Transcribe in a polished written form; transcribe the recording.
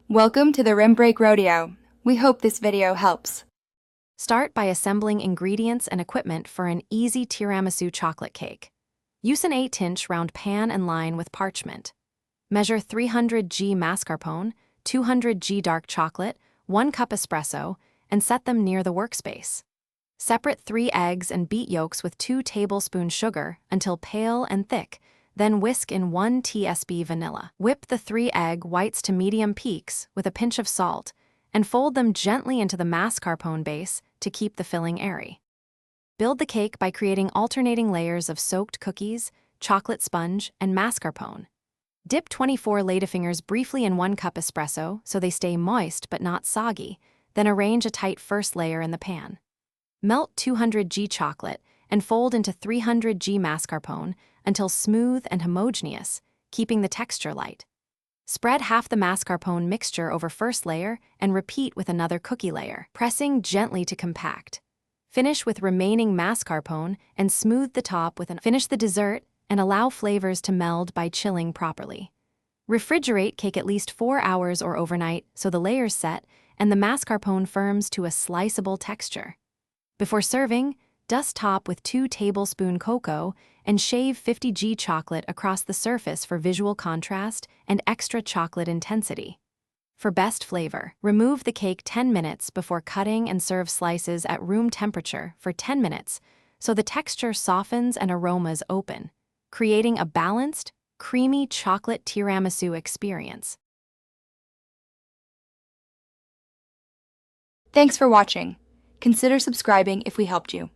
Welcome to the Rim Break Rodeo. We hope this video helps. Start by assembling ingredients and equipment for an easy tiramisu chocolate cake. Use an 8-inch round pan and line with parchment. Measure 300 g mascarpone, 200 g dark chocolate, 1 cup espresso, and set them near the workspace. Separate 3 eggs and beat yolks with 2 tablespoons sugar until pale and thick, then whisk in 1 tsp vanilla. Whip the 3 egg whites to medium peaks with a pinch of salt, and fold them gently into the mascarpone base to keep the filling airy. Build the cake by creating alternating layers of soaked cookies, chocolate sponge, and mascarpone. Dip 24 ladyfingers briefly in 1 cup espresso so they stay moist but not soggy, then arrange a tight first layer in the pan. Melt 200 g chocolate and fold into 300 g mascarpone until smooth and homogeneous, keeping the texture light. Spread half the mascarpone mixture over first layer and repeat with another cookie layer, pressing gently to compact. Finish with remaining mascarpone and smooth the top with Finish the dessert and allow flavors to meld by chilling properly. Refrigerate cake at least 4 hours or overnight so the layers set and the mascarpone firms to a sliceable texture. Before serving, dust top with 2 tablespoons cocoa and shave 50 g chocolate across the surface for visual contrast and extra chocolate intensity. For best flavor, remove the cake 10 minutes before cutting and serve slices at room temperature for 10 minutes so the texture softens and aromas open, creating a balanced, creamy chocolate tiramisu experience. Thanks for watching. Consider subscribing if we helped you.